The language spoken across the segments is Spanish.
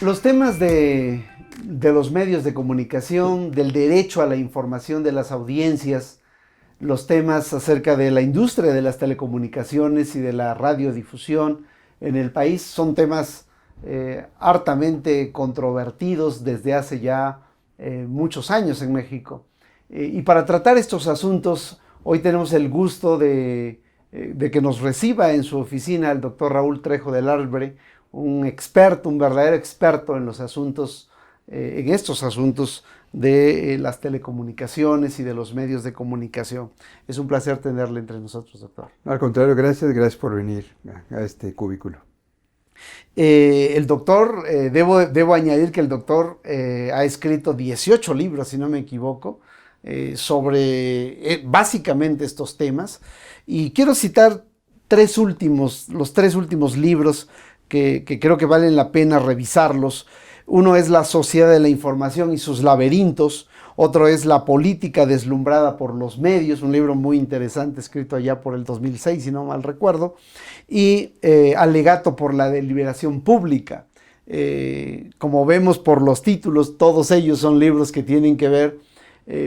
Los temas de los medios de comunicación, del derecho a la información de las audiencias, los temas acerca de la industria de las telecomunicaciones y de la radiodifusión en el país son temas hartamente controvertidos desde hace ya muchos años en México. Y para tratar estos asuntos, hoy tenemos el gusto de que nos reciba en su oficina el doctor Raúl Trejo del Arbre, un experto, un verdadero experto en los asuntos, en estos asuntos de las telecomunicaciones y de los medios de comunicación. Es un placer tenerle entre nosotros, doctor. Al contrario, gracias por venir a este cubículo. El doctor, debo añadir que el doctor ha escrito 18 libros, si no me equivoco, sobre básicamente estos temas. Y quiero citar los tres últimos libros que creo que valen la pena revisarlos. Uno es La Sociedad de la Información y sus laberintos, otro es La política deslumbrada por los medios, un libro muy interesante escrito allá por el 2006, si no mal recuerdo, y Alegato por la deliberación pública. Como vemos por los títulos, todos ellos son libros que tienen que ver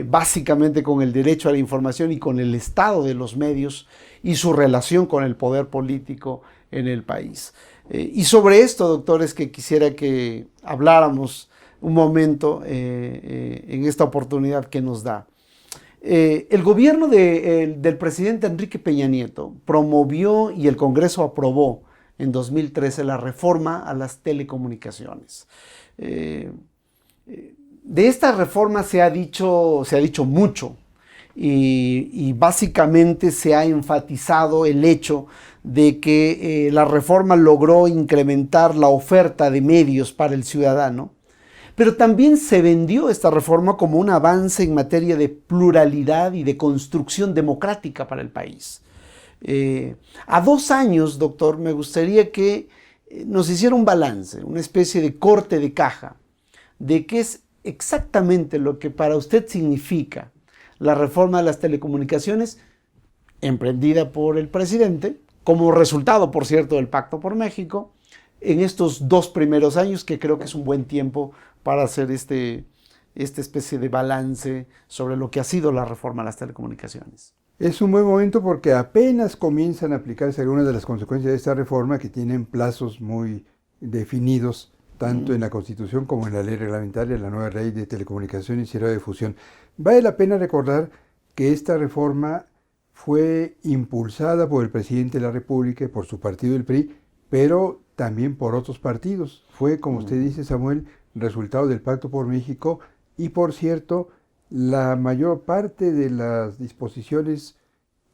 básicamente con el derecho a la información y con el estado de los medios y su relación con el poder político en el país. Y sobre esto, doctor, es que quisiera que habláramos un momento en esta oportunidad que nos da. El gobierno del presidente Enrique Peña Nieto promovió y el Congreso aprobó en 2013 la reforma a las telecomunicaciones. De esta reforma se ha dicho mucho y básicamente se ha enfatizado el hecho de que la reforma logró incrementar la oferta de medios para el ciudadano, pero también se vendió esta reforma como un avance en materia de pluralidad y de construcción democrática para el país. A 2 años, doctor, me gustaría que nos hiciera un balance, una especie de corte de caja, de qué es exactamente lo que para usted significa la reforma de las telecomunicaciones emprendida por el presidente, como resultado, por cierto, del Pacto por México, en estos 2 primeros años, que creo que es un buen tiempo para hacer esta especie de balance sobre lo que ha sido la reforma a las telecomunicaciones. Es un buen momento porque apenas comienzan a aplicarse algunas de las consecuencias de esta reforma que tienen plazos muy definidos, tanto en la Constitución como en la ley reglamentaria, la nueva ley de telecomunicaciones y radiodifusión. Vale la pena recordar que esta reforma fue impulsada por el presidente de la República y por su partido, el PRI, pero también por otros partidos. Fue, como usted dice, Samuel, resultado del Pacto por México y, por cierto, la mayor parte de las disposiciones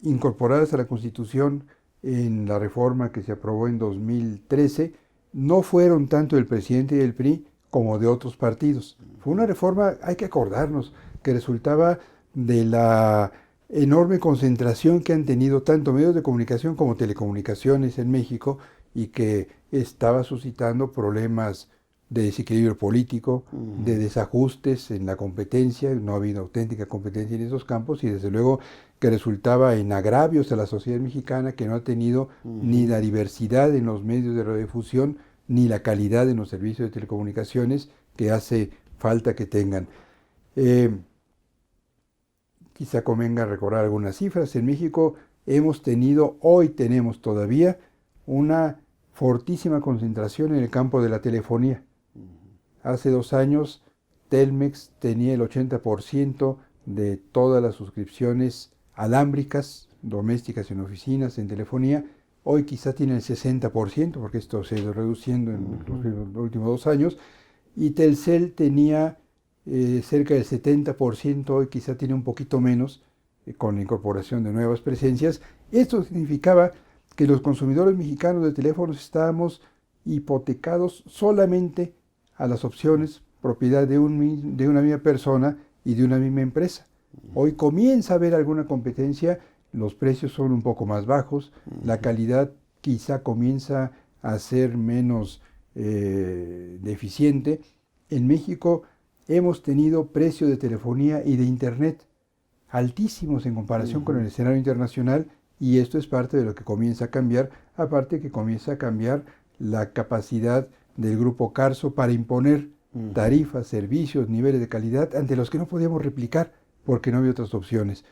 incorporadas a la Constitución en la reforma que se aprobó en 2013 no fueron tanto del presidente y del PRI como de otros partidos. Fue una reforma, hay que acordarnos, que resultaba de la enorme concentración que han tenido tanto medios de comunicación como telecomunicaciones en México y que estaba suscitando problemas de desequilibrio político, de desajustes en la competencia, no ha habido auténtica competencia en esos campos y desde luego que resultaba en agravios a la sociedad mexicana que no ha tenido ni la diversidad en los medios de radiodifusión ni la calidad en los servicios de telecomunicaciones que hace falta que tengan. Quizá convenga recordar algunas cifras. En México hoy tenemos todavía una fortísima concentración en el campo de la telefonía. Hace 2 años Telmex tenía el 80% de todas las suscripciones alámbricas, domésticas en oficinas, en telefonía. Hoy quizá tiene el 60%, porque esto se ha ido reduciendo en los últimos 2 años. Y Telcel tenía cerca del 70%, hoy quizá tiene un poquito menos, con la incorporación de nuevas presencias. Esto significaba que los consumidores mexicanos de teléfonos estábamos hipotecados solamente a las opciones propiedad de una misma persona y de una misma empresa. Hoy comienza a haber alguna competencia, los precios son un poco más bajos, la calidad quizá comienza a ser menos deficiente. En México hemos tenido precios de telefonía y de internet altísimos en comparación con el escenario internacional y esto es parte de lo que comienza a cambiar, aparte que comienza a cambiar la capacidad del grupo Carso para imponer tarifas, servicios, niveles de calidad ante los que no podíamos replicar porque no había otras opciones.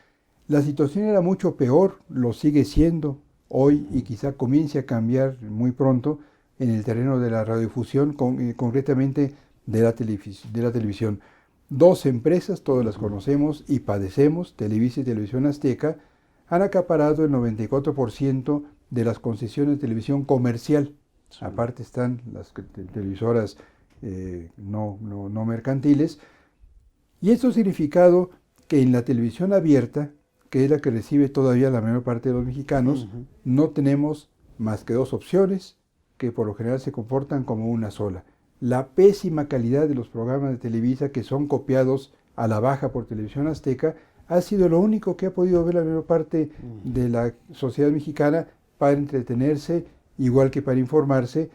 La situación era mucho peor, lo sigue siendo hoy y quizá comience a cambiar muy pronto en el terreno de la radiodifusión, concretamente de la televisión. Dos empresas, todas las conocemos y padecemos, Televisa y Televisión Azteca, han acaparado el 94% de las concesiones de televisión comercial. Sí. Aparte están las televisoras no mercantiles. Y esto ha significado que en la televisión abierta, que es la que recibe todavía la mayor parte de los mexicanos, no tenemos más que dos opciones que por lo general se comportan como una sola. La pésima calidad de los programas de Televisa que son copiados a la baja por Televisión Azteca ha sido lo único que ha podido ver la mayor parte de la sociedad mexicana para entretenerse, igual que para informarse.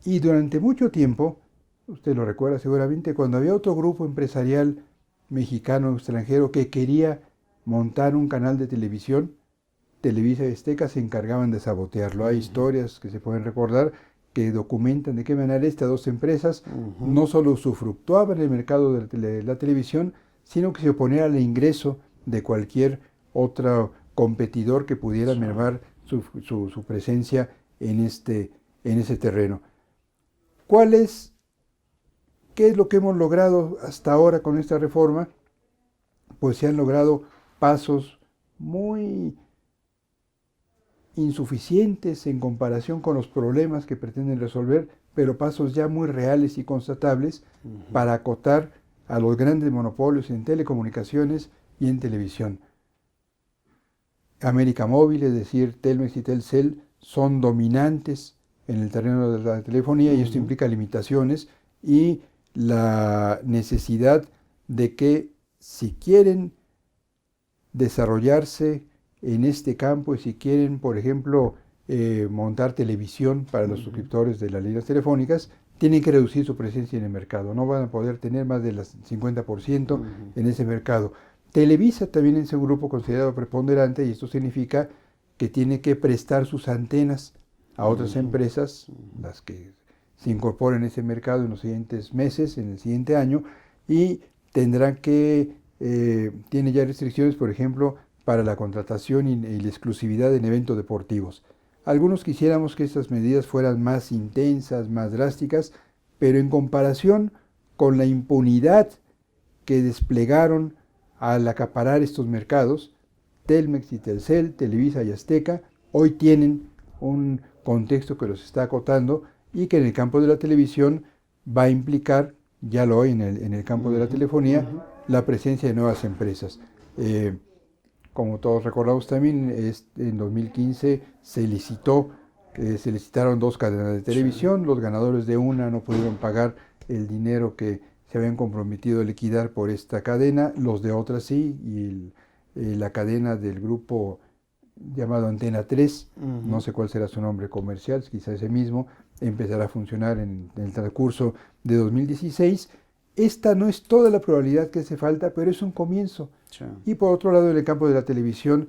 Y durante mucho tiempo, usted lo recuerda seguramente, cuando había otro grupo empresarial mexicano o extranjero que quería montar un canal de televisión, Televisa y Azteca se encargaban de sabotearlo. Hay historias que se pueden recordar que documentan de qué manera estas dos empresas no solo usufructuaban el mercado de la televisión, sino que se oponían al ingreso de cualquier otro competidor que pudiera mermar su presencia en ese terreno. ¿Qué es lo que hemos logrado hasta ahora con esta reforma? Pues se han logrado pasos muy insuficientes en comparación con los problemas que pretenden resolver, pero pasos ya muy reales y constatables para acotar a los grandes monopolios en telecomunicaciones y en televisión. América Móvil, es decir, Telmex y Telcel, son dominantes en el terreno de la telefonía y esto implica limitaciones y la necesidad de que si quieren desarrollarse en este campo y si quieren, por ejemplo, montar televisión para los suscriptores de las líneas telefónicas, tienen que reducir su presencia en el mercado. No van a poder tener más del 50% en ese mercado. Televisa también es un grupo considerado preponderante y esto significa que tiene que prestar sus antenas a otras empresas, las que se incorporen en ese mercado en los siguientes meses, en el siguiente año, y tendrán que, tiene ya restricciones, por ejemplo, para la contratación y la exclusividad en eventos deportivos. Algunos quisiéramos que estas medidas fueran más intensas, más drásticas, pero en comparación con la impunidad que desplegaron al acaparar estos mercados, Telmex y Telcel, Televisa y Azteca, hoy tienen un contexto que los está acotando y que en el campo de la televisión va a implicar, ya lo hay en el campo de la telefonía, la presencia de nuevas empresas. Como todos recordamos también, en 2015 se licitaron dos cadenas de televisión, los ganadores de una no pudieron pagar el dinero que se habían comprometido a liquidar por esta cadena, los de otras sí, y la cadena del grupo llamado Antena 3, no sé cuál será su nombre comercial, quizá ese mismo, empezará a funcionar en el transcurso de 2016. Esta no es toda la probabilidad que hace falta, pero es un comienzo. Sí. Y por otro lado, en el campo de la televisión,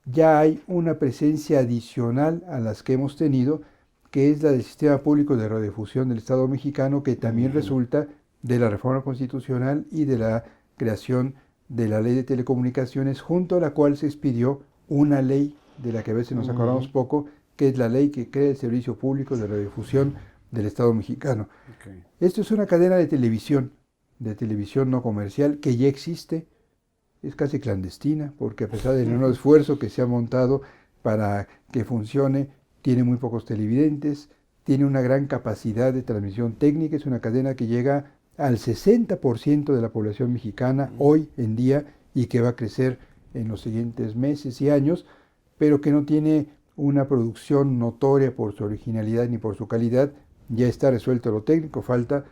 ya hay una presencia adicional a las que hemos tenido, que es la del Sistema Público de Radiodifusión del Estado mexicano, que también resulta de la reforma constitucional y de la creación de la Ley de Telecomunicaciones, junto a la cual se expidió una ley de la que a veces nos acordamos poco, que es la ley que crea el Servicio Público de Radiodifusión del Estado mexicano. Okay. Esto es una cadena de televisión no comercial, que ya existe, es casi clandestina, porque a pesar del enorme esfuerzo que se ha montado para que funcione, tiene muy pocos televidentes, tiene una gran capacidad de transmisión técnica, es una cadena que llega al 60% de la población mexicana hoy en día y que va a crecer en los siguientes meses y años, pero que no tiene una producción notoria por su originalidad ni por su calidad. Ya está resuelto lo técnico, falta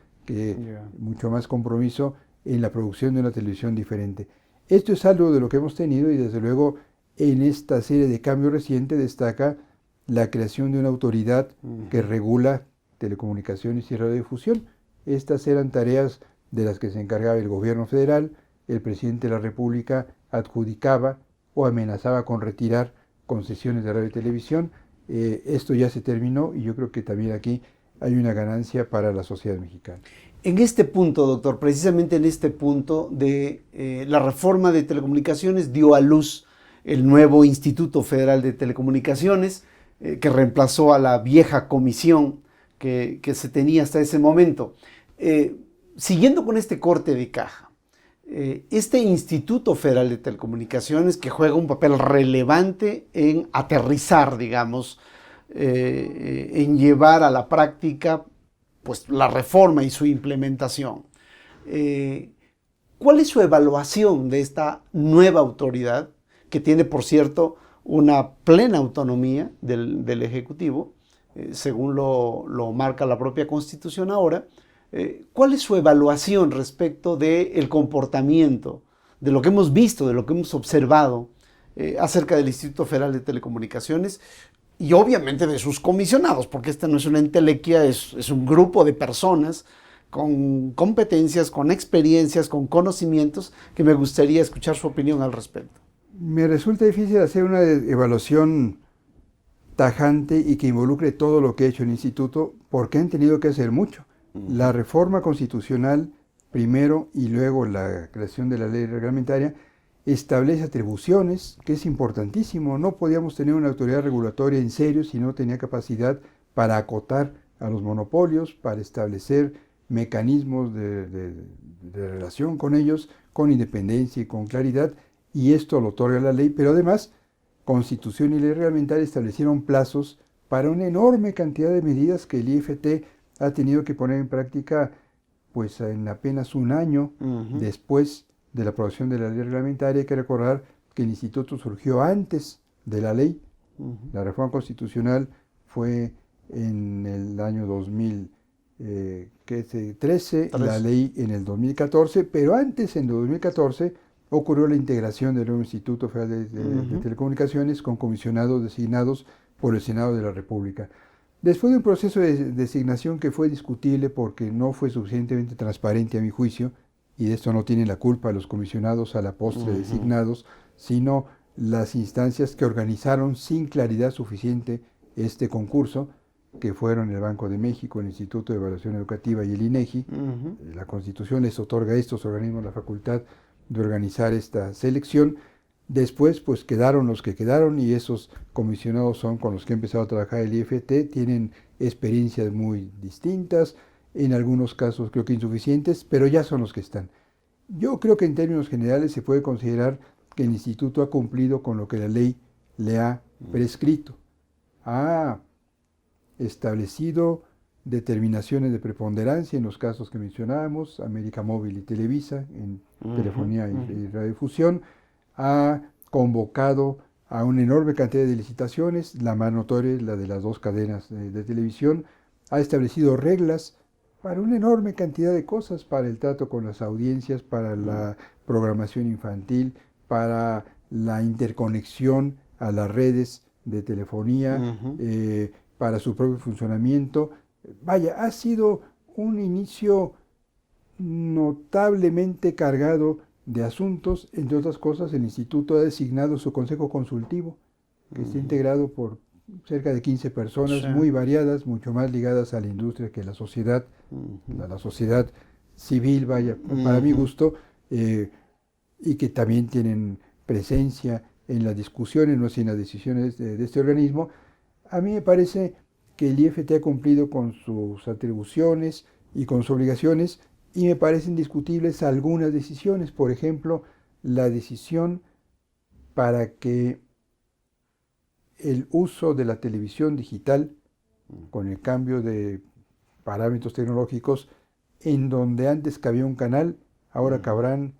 mucho más compromiso en la producción de una televisión diferente. Esto es algo de lo que hemos tenido y desde luego en esta serie de cambios recientes destaca la creación de una autoridad que regula telecomunicaciones y radiodifusión. Estas eran tareas de las que se encargaba el gobierno federal, el presidente de la República adjudicaba o amenazaba con retirar concesiones de radio y televisión. Esto ya se terminó y yo creo que también aquí hay una ganancia para la sociedad mexicana. En este punto, doctor, precisamente en este punto de la reforma de telecomunicaciones dio a luz el nuevo Instituto Federal de Telecomunicaciones, que reemplazó a la vieja comisión que se tenía hasta ese momento. Siguiendo con este corte de caja, este Instituto Federal de Telecomunicaciones, que juega un papel relevante en aterrizar, digamos, en llevar a la práctica pues, la reforma y su implementación. ¿Cuál es su evaluación de esta nueva autoridad, que tiene, por cierto, una plena autonomía del Ejecutivo, según lo marca la propia Constitución ahora? ¿Cuál es su evaluación respecto del comportamiento, de lo que hemos visto, de lo que hemos observado acerca del Instituto Federal de Telecomunicaciones y obviamente de sus comisionados? Porque esta no es una entelequia, es un grupo de personas con competencias, con experiencias, con conocimientos, que me gustaría escuchar su opinión al respecto. Me resulta difícil hacer una evaluación tajante y que involucre todo lo que ha hecho el instituto, porque han tenido que hacer mucho. La reforma constitucional primero y luego la creación de la ley reglamentaria establece atribuciones, que es importantísimo. No podíamos tener una autoridad regulatoria en serio si no tenía capacidad para acotar a los monopolios, para establecer mecanismos de relación con ellos, con independencia y con claridad, y esto lo otorga la ley, pero además Constitución y ley reglamentaria establecieron plazos para una enorme cantidad de medidas que el IFT ha tenido que poner en práctica pues en apenas un año después de la aprobación de la ley reglamentaria. Hay que recordar que el instituto surgió antes de la ley. La reforma constitucional fue en el año 2013, la ley en el 2014, pero antes, en el 2014, ocurrió la integración del nuevo Instituto Federal de Telecomunicaciones con comisionados designados por el Senado de la República. Después de un proceso de designación que fue discutible porque no fue suficientemente transparente a mi juicio, y de esto no tienen la culpa los comisionados a la postre designados, sino las instancias que organizaron sin claridad suficiente este concurso, que fueron el Banco de México, el Instituto de Evaluación Educativa y el INEGI. La Constitución les otorga a estos organismos la facultad de organizar esta selección. Después, pues quedaron los que quedaron, y esos comisionados son con los que ha empezado a trabajar el IFT, tienen experiencias muy distintas, en algunos casos creo que insuficientes, pero ya son los que están. Yo creo que en términos generales se puede considerar que el instituto ha cumplido con lo que la ley le ha prescrito. Ha establecido determinaciones de preponderancia en los casos que mencionábamos, América Móvil y Televisa, en telefonía y radiodifusión. Ha convocado a una enorme cantidad de licitaciones, la más notoria es la de las dos cadenas de televisión. Ha establecido reglas para una enorme cantidad de cosas, para el trato con las audiencias, para la programación infantil, para la interconexión a las redes de telefonía, para su propio funcionamiento. Vaya, ha sido un inicio notablemente cargado de asuntos. Entre otras cosas, el instituto ha designado su consejo consultivo, que está integrado por cerca de 15 personas, muy variadas, mucho más ligadas a la industria que a la sociedad civil, vaya, para mi gusto, y que también tienen presencia en las discusiones, no sé, en las decisiones de este organismo. A mí me parece que el IFT ha cumplido con sus atribuciones y con sus obligaciones, y me parecen discutibles algunas decisiones. Por ejemplo, la decisión para que el uso de la televisión digital, con el cambio de parámetros tecnológicos, en donde antes cabía un canal, ahora cabrán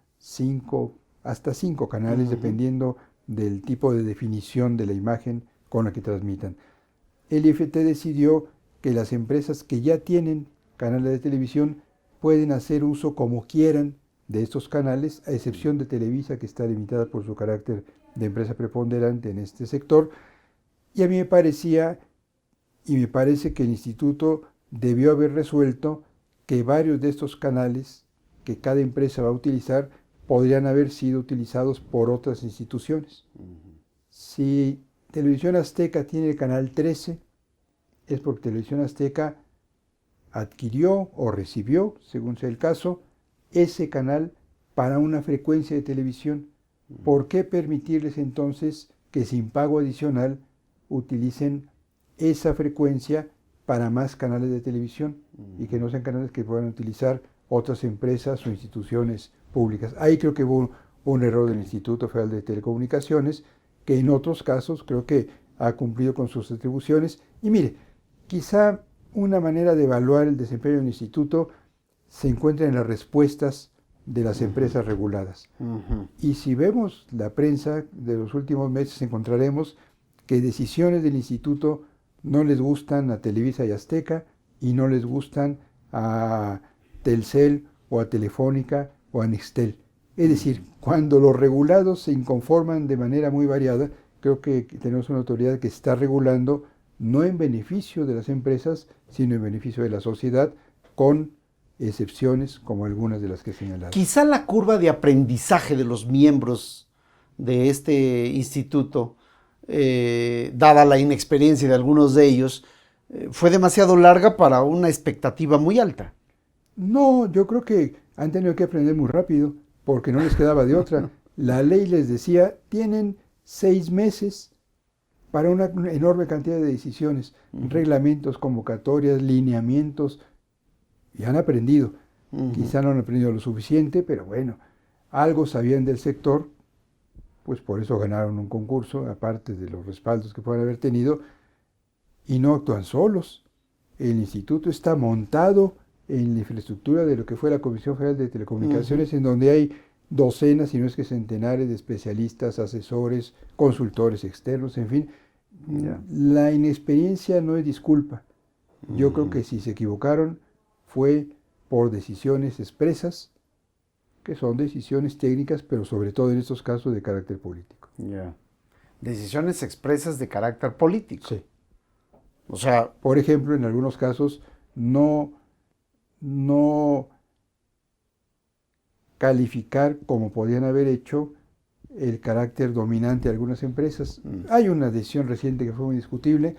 hasta cinco canales, dependiendo del tipo de definición de la imagen con la que transmitan. El IFT decidió que las empresas que ya tienen canales de televisión pueden hacer uso como quieran de estos canales, a excepción de Televisa, que está limitada por su carácter de empresa preponderante en este sector. Y a mí me parecía, y me parece, que el instituto debió haber resuelto que varios de estos canales que cada empresa va a utilizar podrían haber sido utilizados por otras instituciones. Si Televisión Azteca tiene el canal 13, es porque Televisión Azteca adquirió o recibió, según sea el caso, ese canal para una frecuencia de televisión. ¿Por qué permitirles entonces que sin pago adicional utilicen esa frecuencia para más canales de televisión y que no sean canales que puedan utilizar otras empresas o instituciones públicas? Ahí creo que hubo un error del Instituto Federal de Telecomunicaciones, que en otros casos creo que ha cumplido con sus atribuciones. Y mire, quizá una manera de evaluar el desempeño del instituto se encuentra en las respuestas de las empresas reguladas. Y si vemos la prensa de los últimos meses, encontraremos que decisiones del instituto no les gustan a Televisa y Azteca y no les gustan a Telcel o a Telefónica o a Nextel. Es decir, cuando los regulados se inconforman de manera muy variada, creo que tenemos una autoridad que está regulando no en beneficio de las empresas, sino en beneficio de la sociedad, con excepciones como algunas de las que he señalado. Quizá la curva de aprendizaje de los miembros de este instituto, dada la inexperiencia de algunos de ellos, fue demasiado larga para una expectativa muy alta. No, yo creo que han tenido que aprender muy rápido, porque no les quedaba de otra. La ley les decía, tienen 6 meses para una enorme cantidad de decisiones, reglamentos, convocatorias, lineamientos, y han aprendido. Quizá no han aprendido lo suficiente, pero bueno, algo sabían del sector, pues por eso ganaron un concurso, aparte de los respaldos que puedan haber tenido, y no actúan solos. El instituto está montado en la infraestructura de lo que fue la Comisión Federal de Telecomunicaciones, en donde hay docenas, si no es que centenares de especialistas, asesores, consultores externos, en fin. La inexperiencia no es disculpa. Yo creo que si se equivocaron fue por decisiones expresas, que son decisiones técnicas, pero sobre todo en estos casos de carácter político. Decisiones expresas de carácter político. Sí. O sea, por ejemplo, en algunos casos no calificar como podían haber hecho el carácter dominante de algunas empresas. Hay una decisión reciente que fue muy discutible.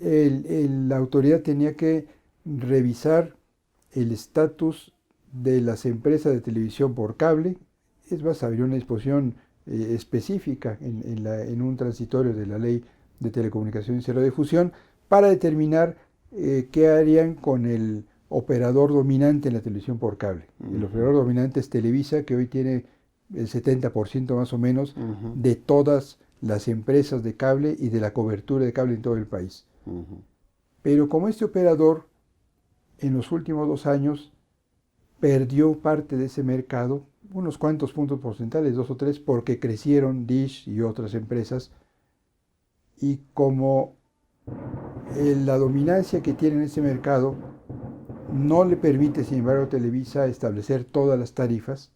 La autoridad tenía que revisar el estatus de las empresas de televisión por cable. Es más, había una disposición específica en un transitorio de la Ley de Telecomunicaciones y Radiodifusión para determinar qué harían con el operador dominante en la televisión por cable. El operador dominante es Televisa, que hoy tiene el 70% más o menos de todas las empresas de cable y de la cobertura de cable en todo el país. Pero como este operador en los últimos 2 años perdió parte de ese mercado, unos cuantos puntos porcentuales, 2 o 3, porque crecieron Dish y otras empresas, y como la dominancia que tiene en ese mercado no le permite, sin embargo, a Televisa establecer todas las tarifas,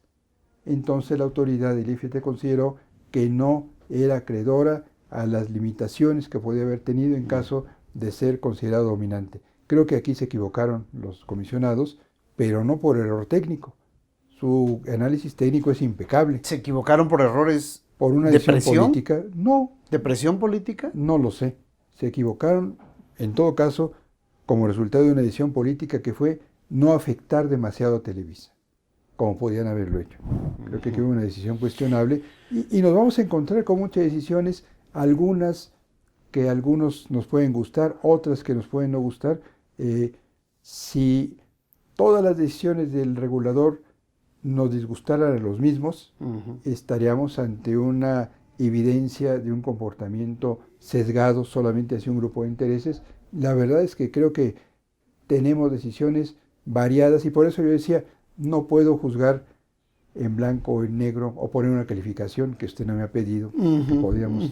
entonces la autoridad del IFT consideró que no era acreedora a las limitaciones que podía haber tenido en caso de ser considerado dominante. Creo que aquí se equivocaron los comisionados, pero no por error técnico. Su análisis técnico es impecable. ¿Se equivocaron por errores ¿Por una decisión política? No. ¿De presión política? No lo sé. Se equivocaron, en todo caso, como resultado de una decisión política que fue no afectar demasiado a Televisa, como podían haberlo hecho. Creo que fue una decisión cuestionable y nos vamos a encontrar con muchas decisiones, algunas que a algunos nos pueden gustar, otras que nos pueden no gustar. Si todas las decisiones del regulador nos disgustaran a los mismos, estaríamos ante una evidencia de un comportamiento sesgado solamente hacia un grupo de intereses. La verdad es que creo que tenemos decisiones variadas y por eso yo decía, no puedo juzgar en blanco o en negro o poner una calificación que usted no me ha pedido, que podríamos,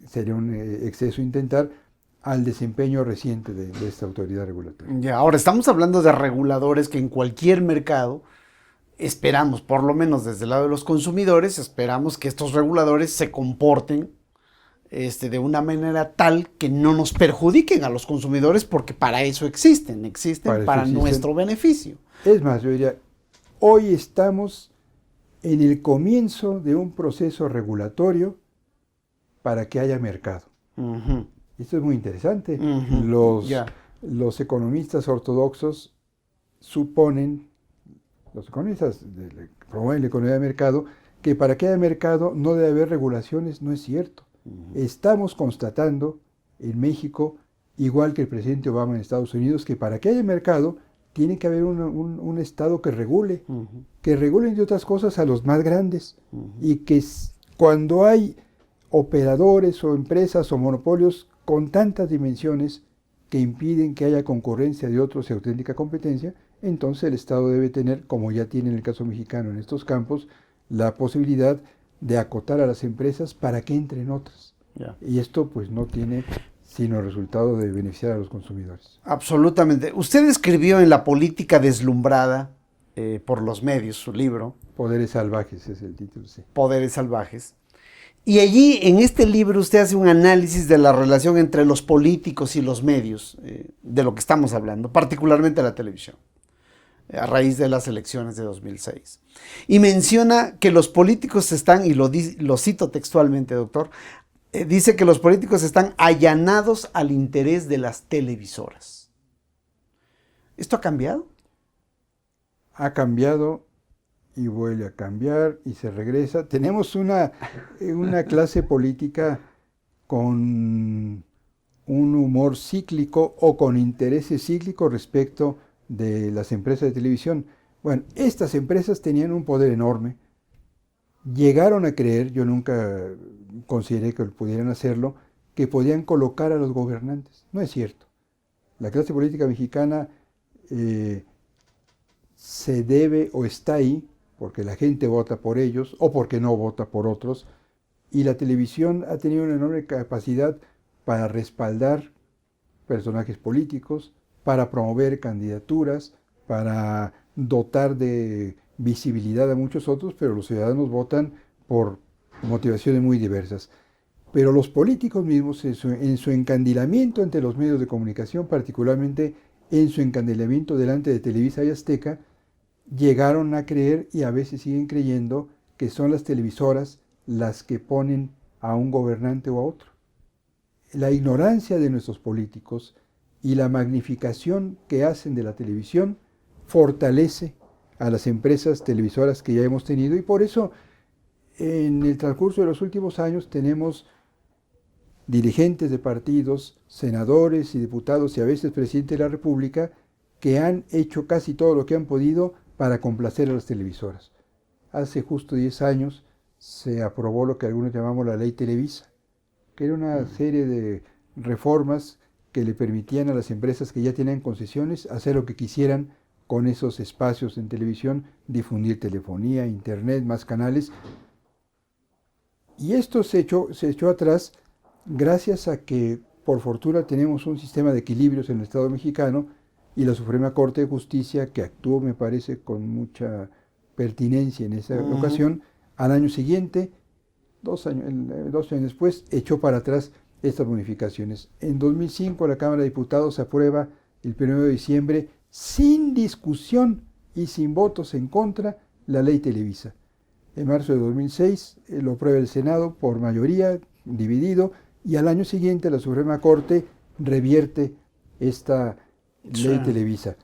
sería un exceso intentar, al desempeño reciente de esta autoridad regulatoria. Ya, ahora estamos hablando de reguladores que en cualquier mercado esperamos, por lo menos desde el lado de los consumidores, esperamos que estos reguladores se comporten de una manera tal que no nos perjudiquen a los consumidores, porque para eso existen para nuestro beneficio. Es más, yo diría, hoy estamos en el comienzo de un proceso regulatorio para que haya mercado. Esto es muy interesante. los economistas ortodoxos suponen, los economistas que promueven la economía de mercado, que para que haya mercado no debe haber regulaciones. No es cierto. Estamos constatando en México, igual que el presidente Obama en Estados Unidos, que para que haya mercado tiene que haber un Estado que regule, entre otras cosas a los más grandes, y que cuando hay operadores o empresas o monopolios con tantas dimensiones que impiden que haya concurrencia de otros y auténtica competencia, entonces el Estado debe tener, como ya tiene en el caso mexicano en estos campos, la posibilidad de acotar a las empresas para que entren otras. Yeah. Y esto pues no tiene sino el resultado de beneficiar a los consumidores. Absolutamente. Usted escribió en La política deslumbrada por los medios, su libro. Poderes salvajes es el título, sí. Poderes salvajes. Y allí, en este libro, usted hace un análisis de la relación entre los políticos y los medios, de lo que estamos hablando, particularmente la televisión, a raíz de las elecciones de 2006. Y menciona que los políticos están, y lo cito textualmente, doctor, dice que los políticos están allanados al interés de las televisoras. ¿Esto ha cambiado? Ha cambiado y vuelve a cambiar y se regresa. Tenemos una clase política con un humor cíclico o con intereses cíclicos respecto de las empresas de televisión. Bueno, estas empresas tenían un poder enorme. Llegaron a creer, yo nunca consideré que pudieran hacerlo, que podían colocar a los gobernantes. No es cierto. La clase política mexicana se debe o está ahí porque la gente vota por ellos o porque no vota por otros, y la televisión ha tenido una enorme capacidad para respaldar personajes políticos, para promover candidaturas, para dotar de visibilidad a muchos otros, pero los ciudadanos votan por motivaciones muy diversas. Pero los políticos mismos, en su encandilamiento ante los medios de comunicación, particularmente en su encandilamiento delante de Televisa y Azteca, llegaron a creer, y a veces siguen creyendo, que son las televisoras las que ponen a un gobernante o a otro. La ignorancia de nuestros políticos y la magnificación que hacen de la televisión fortalece a las empresas televisoras que ya hemos tenido, y por eso en el transcurso de los últimos años tenemos dirigentes de partidos, senadores y diputados y a veces presidente de la República que han hecho casi todo lo que han podido para complacer a las televisoras. Hace justo 10 años se aprobó lo que algunos llamamos la Ley Televisa, que era una serie de reformas que le permitían a las empresas que ya tenían concesiones hacer lo que quisieran con esos espacios en televisión, difundir telefonía, internet, más canales. Y esto se echó atrás gracias a que, por fortuna, tenemos un sistema de equilibrios en el Estado mexicano y la Suprema Corte de Justicia, que actuó, me parece, con mucha pertinencia en esa ocasión, al año siguiente, 2 años después, echó para atrás estas modificaciones. En 2005 la Cámara de Diputados aprueba el 1 de diciembre, sin discusión y sin votos en contra, la Ley Televisa. En marzo de 2006 lo aprueba el Senado por mayoría, dividido, y al año siguiente la Suprema Corte revierte esta Ley Televisa.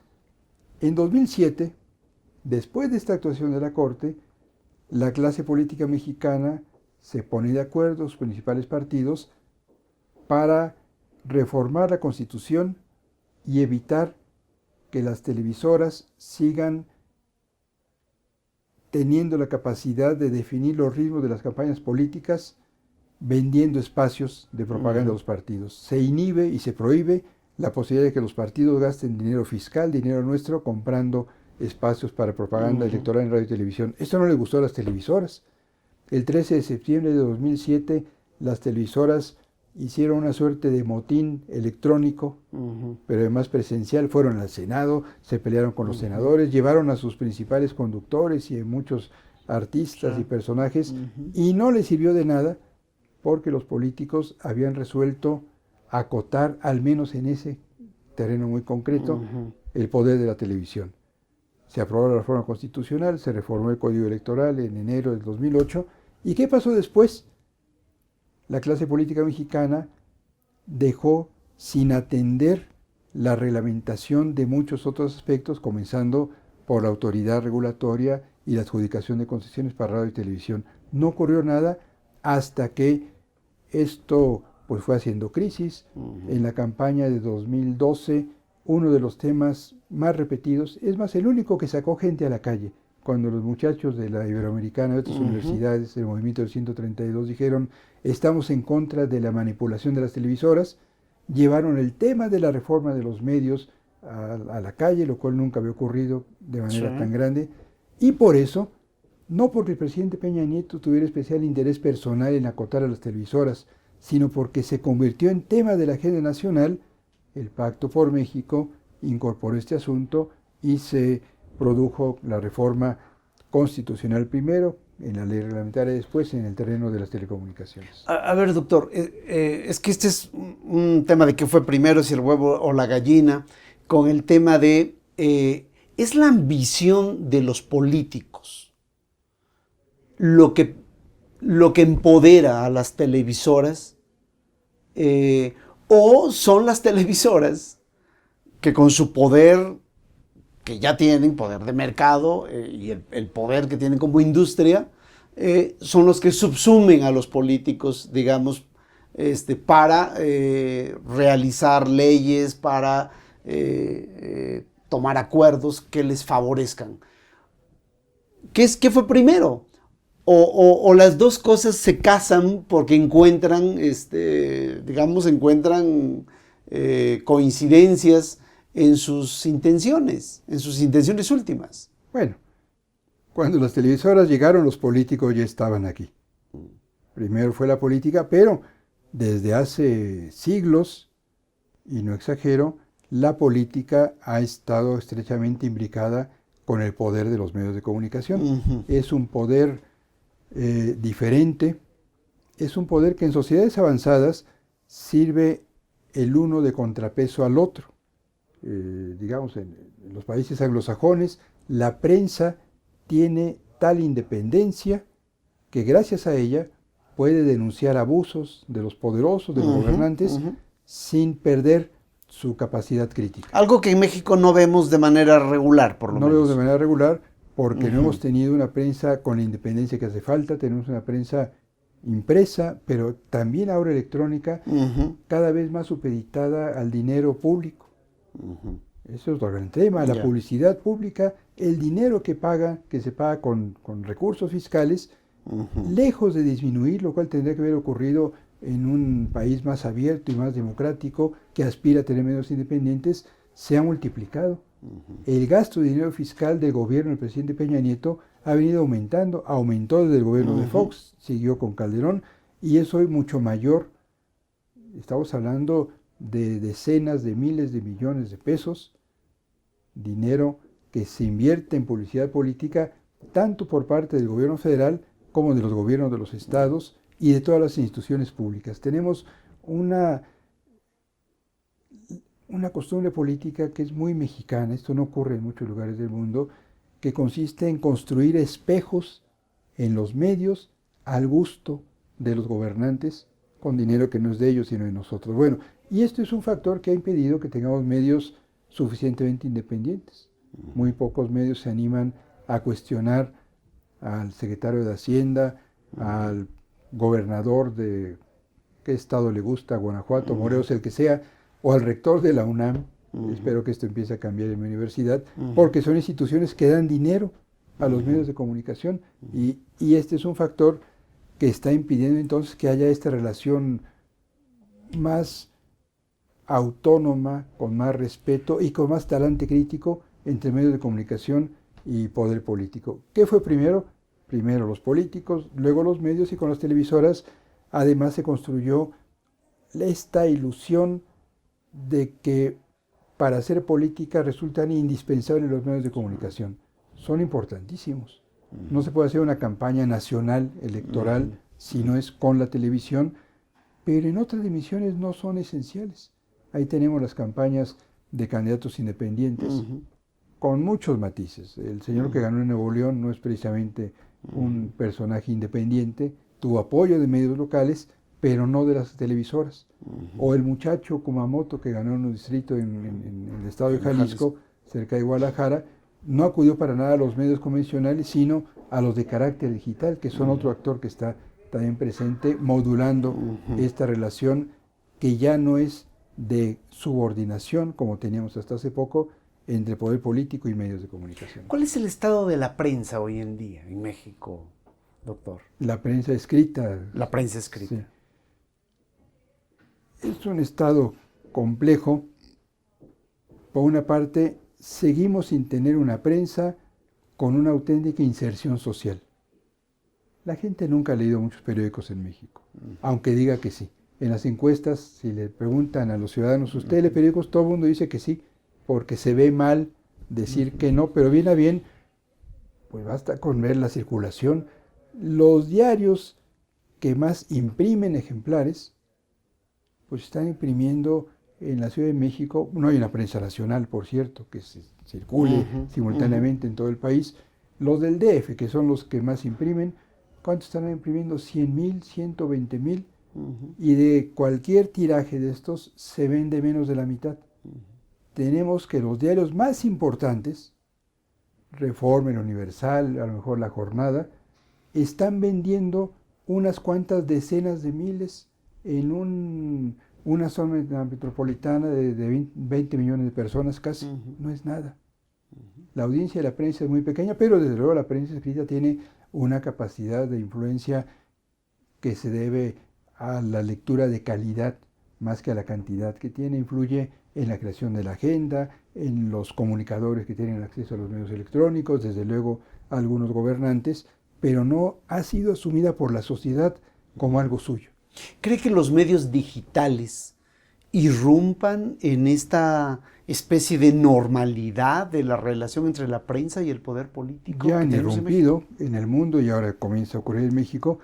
En 2007, después de esta actuación de la Corte, la clase política mexicana se pone de acuerdo, los principales partidos, para reformar la Constitución y evitar que las televisoras sigan teniendo la capacidad de definir los ritmos de las campañas políticas, vendiendo espacios de propaganda a los partidos. Se inhibe y se prohíbe la posibilidad de que los partidos gasten dinero fiscal, dinero nuestro, comprando espacios para propaganda electoral en radio y televisión. Esto no le gustó a las televisoras. El 13 de septiembre de 2007, las televisoras hicieron una suerte de motín electrónico, pero además presencial. Fueron al Senado, se pelearon con los senadores, llevaron a sus principales conductores y a muchos artistas y personajes, y no les sirvió de nada porque los políticos habían resuelto acotar, al menos en ese terreno muy concreto, el poder de la televisión. Se aprobó la reforma constitucional, se reformó el Código Electoral en enero del 2008. ¿Y qué pasó después? La clase política mexicana dejó sin atender la reglamentación de muchos otros aspectos, comenzando por la autoridad regulatoria y la adjudicación de concesiones para radio y televisión. No ocurrió nada hasta que esto pues fue haciendo crisis. En la campaña de 2012, uno de los temas más repetidos, es más, el único que sacó gente a la calle, cuando los muchachos de la Iberoamericana y otras universidades del movimiento del 132 dijeron, estamos en contra de la manipulación de las televisoras, llevaron el tema de la reforma de los medios a la calle, lo cual nunca había ocurrido de manera tan grande, y por eso, no porque el presidente Peña Nieto tuviera especial interés personal en acotar a las televisoras, sino porque se convirtió en tema de la agenda nacional, el Pacto por México incorporó este asunto y se produjo la reforma constitucional primero, en la ley reglamentaria después, en el terreno de las telecomunicaciones. A ver, doctor, es que este es un tema de qué fue primero, si el huevo o la gallina, con el tema de, es la ambición de los políticos lo que empodera a las televisoras, o son las televisoras que con su poder, que ya tienen poder de mercado y el poder que tienen como industria, son los que subsumen a los políticos, digamos, para realizar leyes, para tomar acuerdos que les favorezcan. ¿Qué fue primero? O las dos cosas se casan porque encuentran, coincidencias en sus intenciones últimas. Bueno, cuando las televisoras llegaron, los políticos ya estaban aquí. Primero fue la política, pero desde hace siglos, y no exagero, la política ha estado estrechamente imbricada con el poder de los medios de comunicación. Es un poder diferente, es un poder que en sociedades avanzadas sirve el uno de contrapeso al otro. Digamos, en los países anglosajones, la prensa tiene tal independencia que gracias a ella puede denunciar abusos de los poderosos, de los gobernantes, sin perder su capacidad crítica. Algo que en México no vemos de manera regular, por lo menos. No vemos de manera regular porque no hemos tenido una prensa con la independencia que hace falta. Tenemos una prensa impresa, pero también ahora electrónica, cada vez más supeditada al dinero público. Eso es otro gran tema, la publicidad pública, el dinero que se paga con recursos fiscales, lejos de disminuir, lo cual tendría que haber ocurrido en un país más abierto y más democrático, que aspira a tener medios independientes, se ha multiplicado. El gasto de dinero fiscal del gobierno del presidente Peña Nieto ha venido aumentando, aumentó desde el gobierno de Fox, siguió con Calderón, y es hoy mucho mayor. Estamos hablando de decenas de miles de millones de pesos, dinero que se invierte en publicidad política, tanto por parte del gobierno federal como de los gobiernos de los estados y de todas las instituciones públicas. Tenemos una costumbre política que es muy mexicana, esto no ocurre en muchos lugares del mundo, que consiste en construir espejos en los medios al gusto de los gobernantes, con dinero que no es de ellos sino de nosotros. Bueno, y esto es un factor que ha impedido que tengamos medios suficientemente independientes. Muy pocos medios se animan a cuestionar al secretario de Hacienda, al gobernador de qué estado le gusta, Guanajuato, Morelos, el que sea, o al rector de la UNAM. Espero que esto empiece a cambiar en mi universidad, porque son instituciones que dan dinero a los medios de comunicación, y este es un factor que está impidiendo entonces que haya esta relación más autónoma, con más respeto y con más talante crítico entre medios de comunicación y poder político. ¿Qué fue primero? Primero los políticos, luego los medios, y con las televisoras además se construyó esta ilusión de que para hacer política resultan indispensables los medios de comunicación. Son importantísimos. No se puede hacer una campaña nacional electoral si no es con la televisión, pero en otras dimensiones no son esenciales. Ahí tenemos las campañas de candidatos independientes, con muchos matices. El señor que ganó en Nuevo León no es precisamente un personaje independiente, tuvo apoyo de medios locales, pero no de las televisoras. O el muchacho Kumamoto, que ganó en un distrito en el estado de Jalisco, cerca de Guadalajara, no acudió para nada a los medios convencionales, sino a los de carácter digital, que son otro actor que está también presente, modulando esta relación que ya no es de subordinación, como teníamos hasta hace poco, entre poder político y medios de comunicación. ¿Cuál es el estado de la prensa hoy en día en México, doctor? La prensa escrita. La prensa escrita. Sí. Es un estado complejo. Por una parte, seguimos sin tener una prensa con una auténtica inserción social. La gente nunca ha leído muchos periódicos en México, aunque diga que sí. En las encuestas, si le preguntan a los ciudadanos, ¿usted lee periódicos? Todo el mundo dice que sí, porque se ve mal decir que no, pero bien a bien, pues basta con ver la circulación. Los diarios que más imprimen ejemplares, pues están imprimiendo en la Ciudad de México. No hay una prensa nacional, por cierto, que se circule simultáneamente en todo el país. Los del DF, que son los que más imprimen, ¿cuánto están imprimiendo? 100,000, 120,000. Y de cualquier tiraje de estos se vende menos de la mitad. Tenemos que los diarios más importantes, Reforma, el Universal, a lo mejor La Jornada, están vendiendo unas cuantas decenas de miles en una zona metropolitana de 20 millones de personas casi. No es nada. La audiencia de la prensa es muy pequeña, pero desde luego la prensa escrita tiene una capacidad de influencia que se debe a la lectura de calidad más que a la cantidad que tiene. Influye en la creación de la agenda, en los comunicadores que tienen acceso a los medios electrónicos, desde luego a algunos gobernantes, pero no ha sido asumida por la sociedad como algo suyo. ¿Cree que los medios digitales irrumpan en esta especie de normalidad de la relación entre la prensa y el poder político? Ya han irrumpido en el mundo y ahora comienza a ocurrir en México.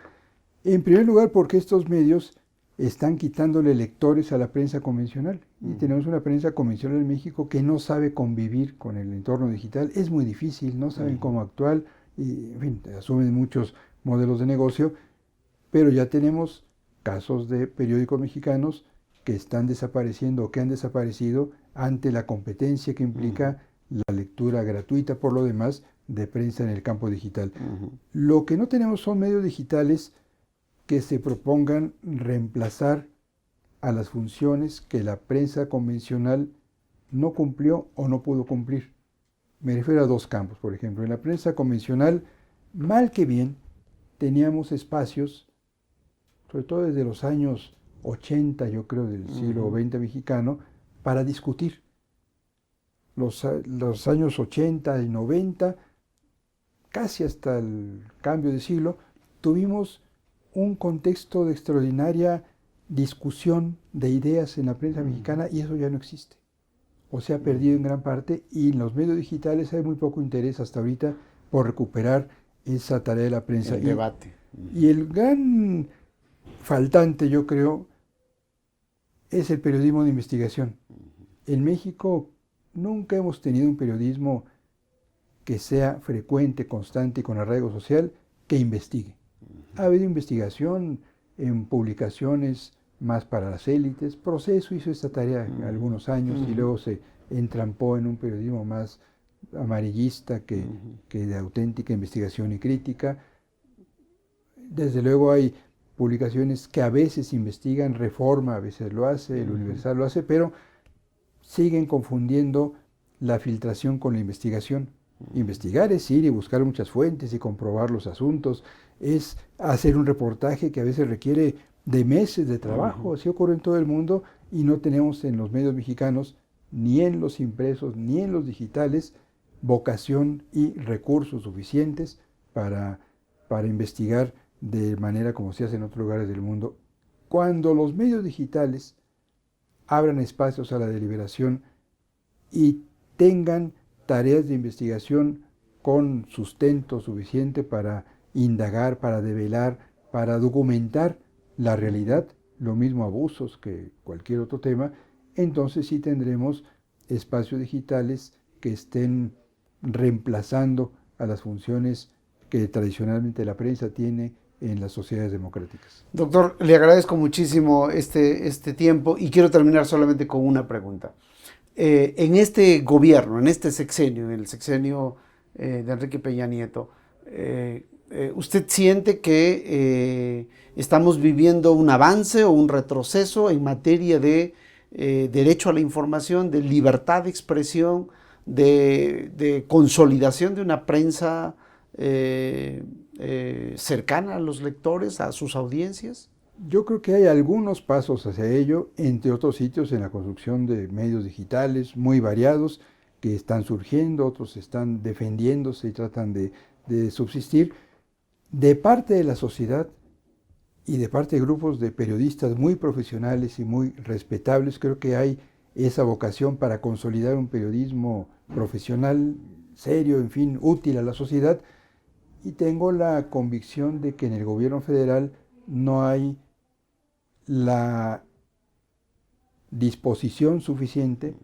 En primer lugar, porque estos medios están quitándole lectores a la prensa convencional. Y tenemos una prensa convencional en México que no sabe convivir con el entorno digital. Es muy difícil, no saben cómo actuar, y, en fin, asumen muchos modelos de negocio, pero ya tenemos casos de periódicos mexicanos que están desapareciendo o que han desaparecido ante la competencia que implica la lectura gratuita, por lo demás, de prensa en el campo digital. Lo que no tenemos son medios digitales que se propongan reemplazar a las funciones que la prensa convencional no cumplió o no pudo cumplir. Me refiero a dos campos, por ejemplo. En la prensa convencional, mal que bien, teníamos espacios, sobre todo desde los años 80, yo creo, del siglo XX mexicano, para discutir. Los años 80 y 90, casi hasta el cambio de siglo, tuvimos un contexto de extraordinaria discusión de ideas en la prensa mexicana y eso ya no existe. O se ha perdido en gran parte y en los medios digitales hay muy poco interés hasta ahorita por recuperar esa tarea de la prensa. El debate. Y el gran faltante, yo creo, es el periodismo de investigación. En México nunca hemos tenido un periodismo que sea frecuente, constante y con arraigo social, que investigue. Ha habido investigación en publicaciones más para las élites. Proceso hizo esta tarea algunos años y luego se entrampó en un periodismo más amarillista que de auténtica investigación y crítica. Desde luego hay publicaciones que a veces investigan, Reforma a veces lo hace, el Universal lo hace, pero siguen confundiendo la filtración con la investigación. Investigar es ir y buscar muchas fuentes y comprobar los asuntos, es hacer un reportaje que a veces requiere de meses de trabajo. Así ocurre en todo el mundo y no tenemos en los medios mexicanos, ni en los impresos, ni en los digitales, vocación y recursos suficientes para investigar de manera como se hace en otros lugares del mundo. Cuando los medios digitales abran espacios a la deliberación y tengan tareas de investigación con sustento suficiente para indagar, para develar, para documentar la realidad, lo mismo abusos que cualquier otro tema, entonces sí tendremos espacios digitales que estén reemplazando a las funciones que tradicionalmente la prensa tiene en las sociedades democráticas. Doctor, le agradezco muchísimo este tiempo y quiero terminar solamente con una pregunta. En este gobierno, en este sexenio, en el sexenio de Enrique Peña Nieto, ¿usted siente que estamos viviendo un avance o un retroceso en materia de derecho a la información, de libertad de expresión, de consolidación de una prensa cercana a los lectores, a sus audiencias? Yo creo que hay algunos pasos hacia ello, entre otros sitios en la construcción de medios digitales muy variados que están surgiendo, otros están defendiéndose y tratan de subsistir. De parte de la sociedad y de parte de grupos de periodistas muy profesionales y muy respetables, creo que hay esa vocación para consolidar un periodismo profesional, serio, en fin, útil a la sociedad. Y tengo la convicción de que en el gobierno federal no hay la disposición suficiente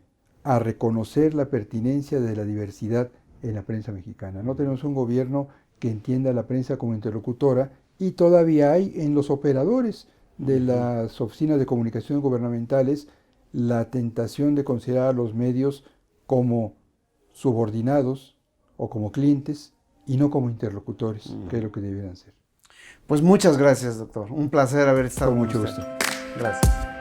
a reconocer la pertinencia de la diversidad en la prensa mexicana. No tenemos un gobierno que entienda a la prensa como interlocutora y todavía hay en los operadores de las oficinas de comunicación gubernamentales la tentación de considerar a los medios como subordinados o como clientes y no como interlocutores, que es lo que debieran ser. Pues muchas gracias, doctor. Un placer haber estado Con con mucho usted. gusto. Gracias.